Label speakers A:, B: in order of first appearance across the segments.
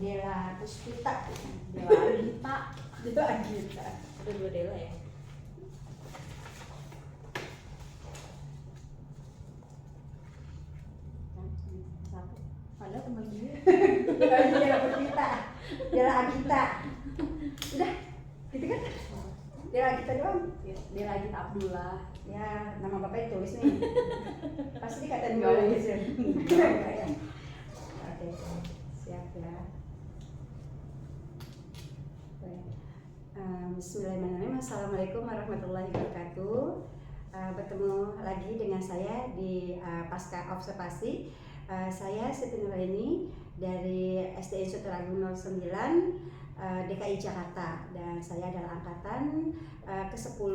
A: Dela Puspita.
B: Dela Agita.
A: Itu Agita.
B: Ada 2 Dela ya. Satu. Padahal teman dia.
A: Dela Puspita. Dela Agita. Udah, gitu kan? Dela Agita doang.
B: Dela Agita Abdullah.
A: Ya, nama bapaknya tulis nih. Pasti dikatain gue gitu. Oke, siap ya. Bismillahirrahmanirrahim. Assalamualaikum warahmatullahi wabarakatuh. Bertemu lagi dengan saya di Pasca Observasi. Saya Siti Nuraini dari SDN Sutoragung 09 DKI Jakarta, dan saya adalah angkatan ke-10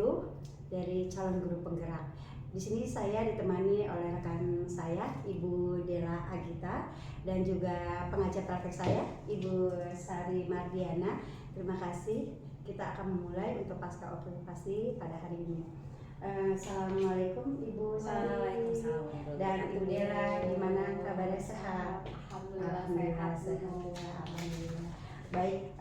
A: dari calon guru penggerak. Di sini saya ditemani oleh rekan saya, Ibu Dela Agita, dan juga pengajar praktek saya, Ibu Sari Mardiana. Terima kasih. Kita akan memulai untuk pasca observasi pada hari ini. Assalamualaikum Ibu Sari dan Ibu Dela, gimana kabarnya, sehat?
B: Alhamdulillah sehat.
A: Alhamdulillah. Baik,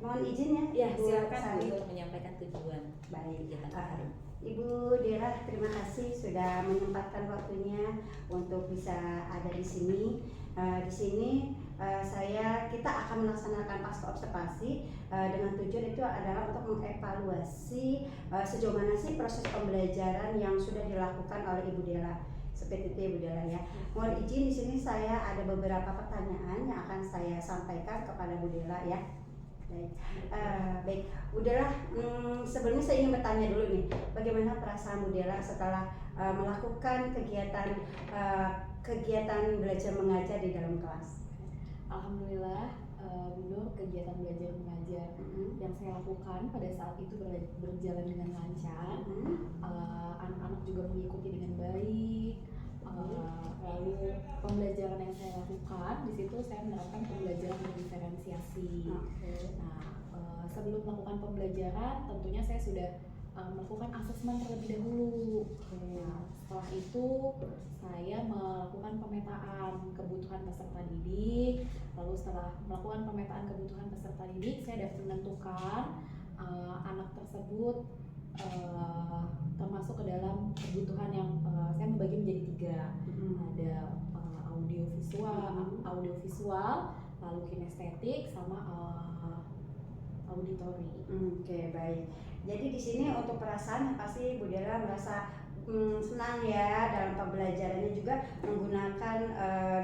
A: mohon izin ya,
B: Ya,
A: Ibu
B: silakan
A: Sari
B: untuk menyampaikan tujuan.
A: Baik,
B: kegiatan hari.
A: Ibu Dela, terima kasih sudah menyempatkan waktunya untuk bisa ada di sini. Kita akan melaksanakan pasca observasi dengan tujuan itu adalah untuk mengevaluasi sejauh mana sih proses pembelajaran yang sudah dilakukan oleh Ibu Dela. Seperti itu Ibu Dela ya. Mohon izin, di sini saya ada beberapa pertanyaan yang akan saya sampaikan kepada Bu Dela ya. Baik, Bu Dela, sebelumnya saya ingin bertanya dulu nih, bagaimana perasaan Bu Dela setelah melakukan kegiatan belajar mengajar di dalam kelas?
B: Alhamdulillah, Bunda, kegiatan belajar mengajar yang saya lakukan pada saat itu berjalan dengan lancar. Anak-anak juga mengikuti dengan baik. Lalu pembelajaran yang saya lakukan di situ, saya menerapkan pembelajaran berdiferensiasi. Nah, sebelum melakukan pembelajaran, tentunya saya sudah melakukan asesmen terlebih dahulu. Nah, setelah itu saya melakukan pemetaan kebutuhan peserta didik. Lalu setelah melakukan pemetaan kebutuhan peserta didik, saya dapat menentukan anak tersebut termasuk ke dalam kebutuhan yang saya membagi menjadi 3. Ada audiovisual, lalu kinestetik, sama auditori.
A: Oke, baik. Jadi di sini untuk perasaan yang pasti Bu Dela merasa senang ya dalam pembelajarannya, juga menggunakan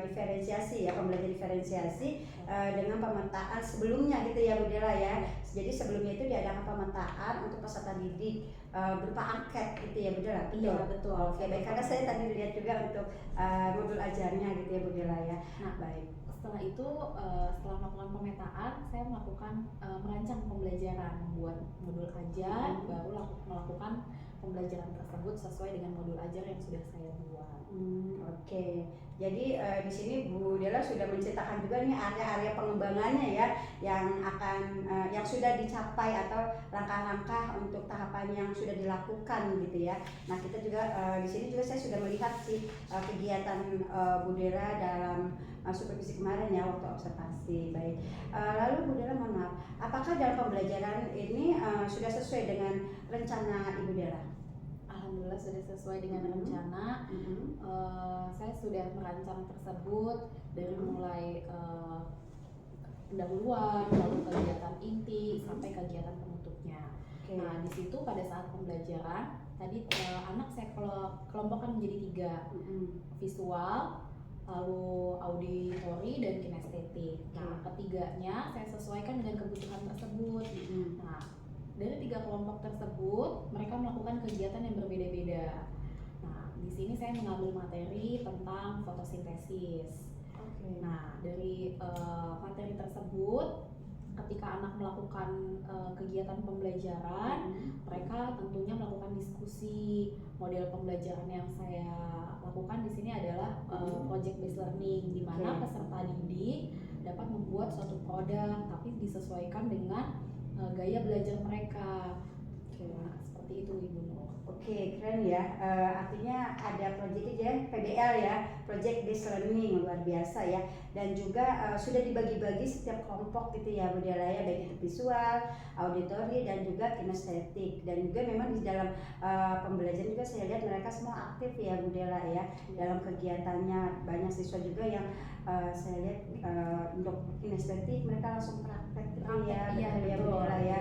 A: diferensiasi ya, pembelajaran diferensiasi dengan pemetaan sebelumnya gitu ya Bu Dela ya. Jadi sebelumnya itu diadakan pemetaan untuk peserta didik berupa angket gitu ya Bu Dela.
B: Iya, betul.
A: Oke, baik, karena saya tadi lihat juga untuk modul ajarnya gitu ya Bu Dela ya.
B: Nah,
A: baik.
B: Setelah itu, setelah melakukan pemetaan, saya merancang pembelajaran, membuat modul ajar, baru melakukan pembelajaran tersebut sesuai dengan modul ajar yang sudah saya buat.
A: Oke. Jadi di sini Bu Dela sudah menceritakan juga nih area-area pengembangannya ya, yang sudah dicapai atau langkah-langkah untuk tahapan yang sudah dilakukan gitu ya. Nah, kita juga di sini juga saya sudah melihat sih kegiatan Bu Dela dalam supervisi kemarin ya, waktu observasi. Baik. Lalu Bu Dela, mohon maaf, apakah dalam pembelajaran ini sudah sesuai dengan rencana Ibu Dela?
B: Alhamdulillah sudah sesuai dengan rencana. Saya sudah merancang tersebut dari mulai pendahuluan, lalu kegiatan inti sampai kegiatan penutupnya. Nah, di situ pada saat pembelajaran tadi anak saya kelompokkan menjadi 3, visual, lalu auditori, dan kinestetik. Nah, ketiganya saya sesuaikan dengan kebutuhan tersebut. Nah, dari 3 kelompok tersebut, mereka melakukan kegiatan yang berbeda-beda. Nah, di sini saya mengambil materi tentang fotosintesis. Nah, dari materi tersebut, ketika anak melakukan kegiatan pembelajaran, mereka tentunya melakukan diskusi. Model pembelajaran yang saya lakukan di sini adalah project based learning, di mana peserta didik dapat membuat suatu produk tapi disesuaikan dengan gaya belajar mereka. Nah, seperti itu Ibu Nur.
A: Oke, keren ya. Artinya ada proyek aja PBL ya, project based learning luar biasa ya, dan juga sudah dibagi-bagi setiap kelompok gitu ya Bu Dela ya, baik itu visual, auditori dan juga kinestetik, dan juga memang di dalam pembelajaran juga saya lihat mereka semua aktif ya Bu Dela ya dalam kegiatannya. Banyak siswa juga yang saya lihat untuk kinestetik mereka langsung praktek gitu ya, betul ya Bu Dela ya.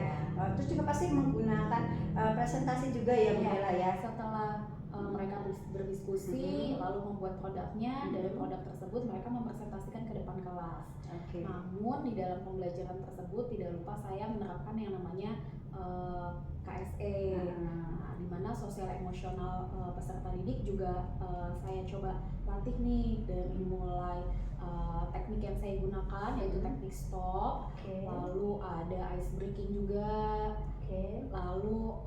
A: Terus juga pasti menggunakan presentasi juga ya Bu Dela ya.
B: Setelah mereka berdiskusi lalu membuat produknya, dari produk tersebut mereka mempresentasikan ke depan kelas. Namun di dalam pembelajaran tersebut tidak lupa saya menerapkan yang namanya KSE, di mana sosial emosional peserta didik juga saya coba latih nih, dari mulai teknik yang saya gunakan yaitu teknik stop, lalu ada ice breaking juga. Lalu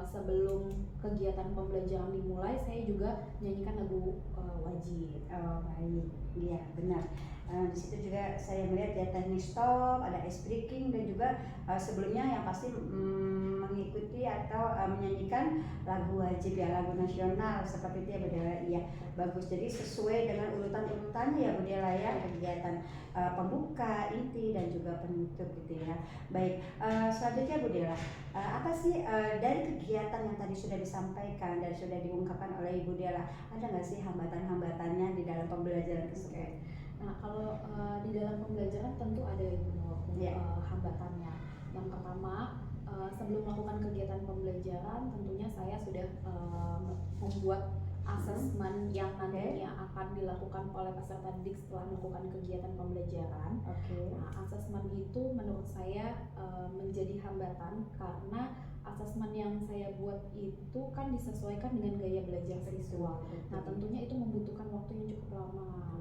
B: sebelum kegiatan pembelajaran dimulai saya juga nyanyikan lagu wajib.
A: Baik, iya benar. Di situ juga saya melihat ya teknik stop, ada ice breaking, dan juga sebelumnya yang pasti mengikuti atau menyanyikan lagu wajib ya, lagu nasional seperti itu ya Bu Dela. Iya, bagus. Jadi sesuai dengan urutan-urutannya ya Bu Dela ya, kegiatan pembuka, inti, dan juga penutup gitu ya. Baik, selanjutnya Bu Dela, apa sih dari kegiatan yang tadi sudah disampaikan dan sudah diungkapkan oleh Ibu Dela, ada nggak sih hambatan-hambatannya di dalam pembelajaran tersebut?
B: Nah, kalau di dalam pembelajaran tentu ada hambatannya. Yang pertama, sebelum melakukan kegiatan pembelajaran tentunya saya sudah membuat asesmen yang nantinya akan dilakukan oleh peserta didik setelah melakukan kegiatan pembelajaran. Nah, asesmen itu menurut saya menjadi hambatan karena asesmen yang saya buat itu kan disesuaikan dengan gaya belajar siswa. Nah, tentunya itu membutuhkan waktu yang cukup lama.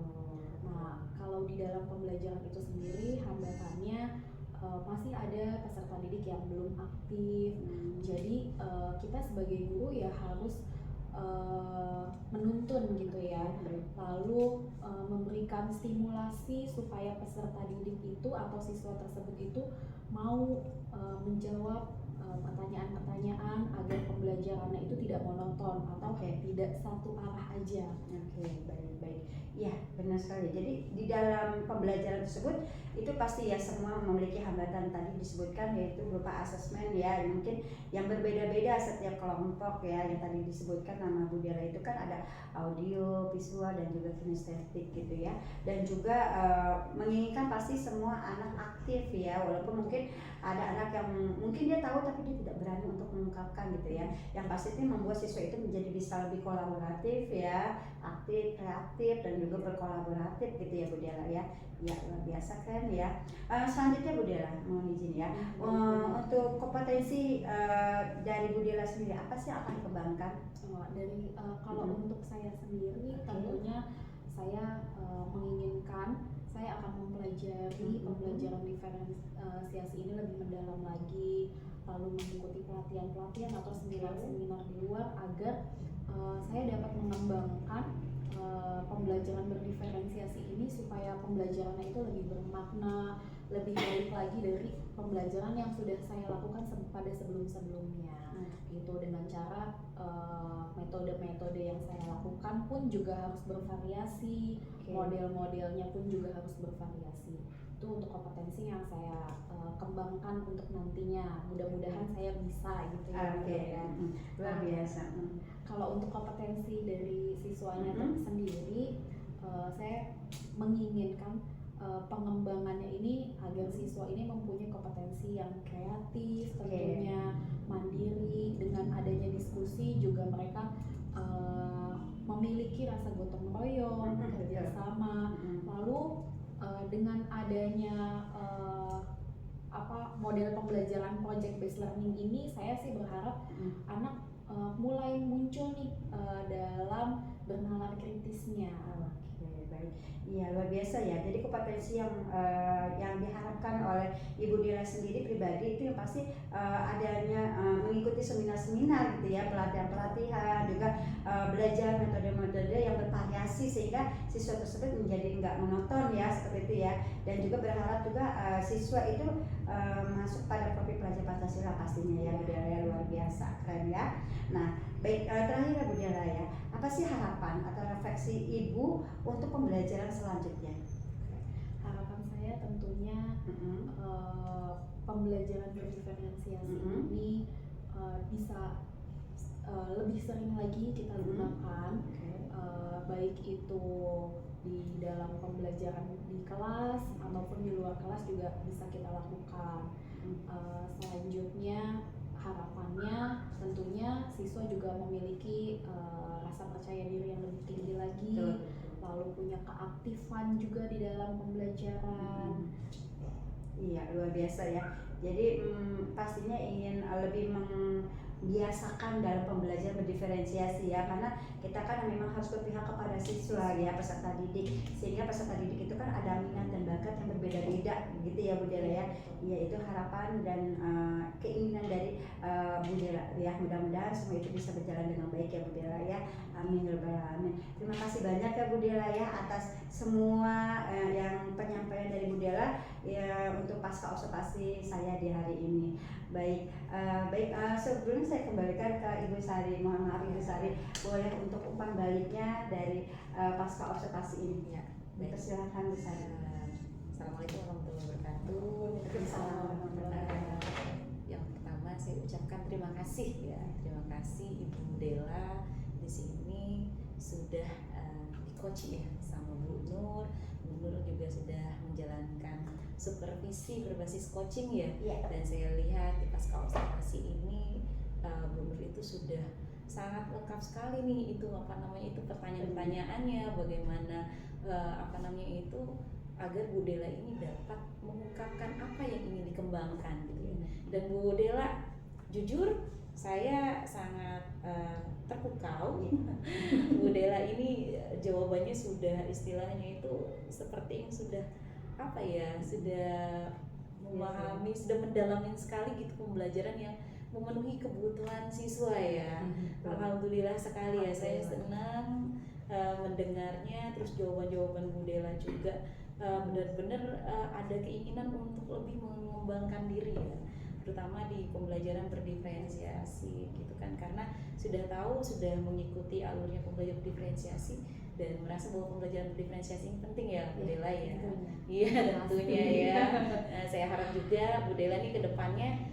B: Nah, kalau di dalam pembelajaran itu sendiri hambatannya masih ada peserta didik yang belum aktif. Jadi kita sebagai guru ya harus menuntun gitu ya, lalu memberikan stimulasi supaya peserta didik itu atau siswa tersebut itu mau menjawab pertanyaan-pertanyaan agar pembelajarannya itu tidak monoton atau tidak satu arah aja.
A: Baik. Ya, benar sekali. Jadi di dalam pembelajaran tersebut itu pasti ya semua memiliki hambatan, tadi disebutkan yaitu berupa asesmen ya, mungkin yang berbeda-beda setiap kelompok ya, yang tadi disebutkan nama Bu Dela itu kan ada audio, visual, dan juga kinestetik gitu ya, dan juga menginginkan pasti semua anak aktif ya, walaupun mungkin ada anak yang mungkin dia tahu tapi dia tidak berani untuk mengungkapkan gitu ya. Yang pasti itu membuat siswa itu menjadi bisa lebih kolaboratif ya, aktif, kreatif, dan juga berkolaboratif gitu ya Bu Dela ya. Ya, luar biasa kan ya. Selanjutnya Bu Dela, mohon izin ya, untuk kompetensi dari Bu Dela sendiri apa sih yang akan dikembangkan?
B: Kalau untuk saya sendiri tentunya saya menginginkan saya akan mempelajari pembelajaran diferensiasi ini lebih mendalam lagi, lalu mengikuti pelatihan-pelatihan atau seminar-seminar di luar agar saya dapat mengembangkan pembelajaran berdiferensiasi ini supaya pembelajarannya itu lebih bermakna, lebih baik lagi dari pembelajaran yang sudah saya lakukan pada sebelum-sebelumnya. Gitu, dengan cara metode-metode yang saya lakukan pun juga harus bervariasi, model-modelnya pun juga harus bervariasi. Itu untuk kompetensi yang saya kembangkan untuk nantinya. Mudah-mudahan saya bisa gitu ya.
A: Luar biasa.
B: Kalau untuk kompetensi dari siswanya sendiri, saya menginginkan pengembangannya ini agar siswa ini mempunyai kompetensi yang kreatif, tentunya mandiri. Dengan adanya diskusi juga mereka memiliki rasa gotong royong, kerjasama. Lalu dengan adanya model pembelajaran project based learning ini, saya sih berharap anak mulai muncul nih dalam bernalar kritisnya.
A: Baik. Iya, luar biasa ya. Jadi kompetensi yang diharapkan oleh Ibu Dela sendiri pribadi itu yang pasti adanya mengikuti seminar-seminar gitu ya, pelatihan-pelatihan, juga belajar metode-metode yang bervariasi sehingga siswa tersebut menjadi nggak monoton ya, seperti itu ya. Dan juga berharap juga siswa itu masuk pada profil pelajar Pancasila pastinya ya Bu Dela ya, luar biasa, keren ya. Nah, baik, terakhir ya Bu Dela ya, apa sih harapan atau refleksi Ibu untuk pembelajaran selanjutnya?
B: Harapan saya tentunya pembelajaran berdiferensiasi ini bisa lebih sering lagi kita gunakan, baik itu di dalam pembelajaran di kelas ataupun di luar kelas juga bisa kita lakukan. Selanjutnya harapannya tentunya siswa juga memiliki rasa percaya diri yang lebih tinggi lagi, lalu punya keaktifan juga di dalam pembelajaran.
A: Iya, luar biasa ya. Jadi pastinya ingin lebih membiasakan dalam pembelajaran berdiferensiasi ya, karena kita kan memang harus berpihak kepada siswa ya, peserta didik, sehingga peserta didik itu kan ada minat dan bakat yang berbeda-beda gitu ya Bu Dela ya. Iya, itu harapan dan keinginan dari Bu Dela ya, mudah-mudahan semua itu bisa berjalan dengan baik ya Bu Dela ya. Amin ya rabbal alamin. Terima kasih banyak ya Bu Dela ya atas semua yang penyampaian dari Bu Dela ya untuk pasca observasi saya di hari ini. Baik, sebelum saya kembalikan ke Ibu Sari, mohon maaf Ibu Sari, boleh untuk umpan baliknya dari pasca observasi ini.
C: Ya,
A: silakan Bu Sari.
C: Assalamualaikum warahmatullahi wabarakatuh.
A: Waalaikumsalam warahmatullahi wabarakatuh.
C: Yang pertama saya ucapkan terima kasih ya, terima kasih Ibu Dela di sini sudah di-coach ya sama Bu Nur. Bu Nur juga sudah menjalankan supervisi berbasis coaching ya. Dan saya lihat di pasca observasi ini Bu Nur itu sudah sangat lengkap sekali nih, itu pertanyaan-pertanyaannya, bagaimana itu agar Bu Dela ini dapat mengungkapkan apa yang ingin dikembangkan gitu ya. Dan Bu Dela jujur saya sangat terpukau. Bu Dela ini jawabannya sudah istilahnya itu seperti yang sudah sudah memahami, sudah mendalamin sekali gitu pembelajaran yang memenuhi kebutuhan siswa ya. Alhamdulillah sekali ya, saya senang mendengarnya. Terus jawaban-jawaban Bu Dela juga benar-benar ada keinginan untuk lebih mengembangkan diri ya, terutama di pembelajaran berdiferensiasi gitu kan, karena sudah tahu, sudah mengikuti alurnya pembelajaran berdiferensiasi dan merasa bahwa pembelajaran berdiferensiasi ini penting ya Bu Dela ya. Iya tentunya ya. Saya harap juga Bu Dela nih ke depannya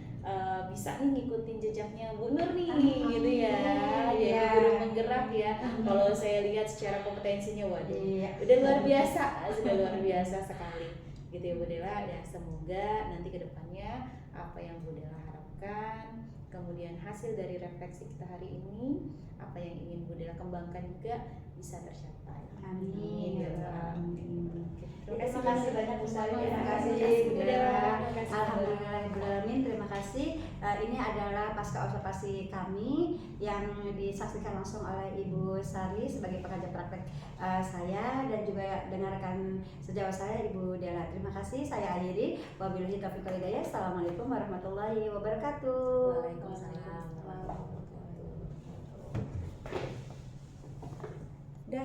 C: bisa nih ngikutin jejaknya Bu Nur nih gitu ya. Jadi guru penggerak ya. Kalau saya lihat secara kompetensinya waduh, udah luar biasa, sudah luar biasa sekali gitu ya Bu Dela. Ya semoga nanti ke depannya apa yang Bu Dela harapkan, kemudian hasil dari refleksi kita hari ini, apa yang ingin Bu Dela kembangkan juga bisa tercapai.
A: Amin.
C: Terima
A: kasih banyak Bu Sari, terima kasih Bu Dela. Alhamdulillahirobbilalamin, terima kasih. Ini adalah pasca observasi kami yang disaksikan langsung oleh Ibu Sari sebagai pengajar praktek saya, dan juga dengarkan sejauh saya Ibu Dela. Terima kasih, saya akhiri. Wabillahi taufiq wal hidayah. Assalamualaikum warahmatullahi wabarakatuh.
C: Waalaikumsalam.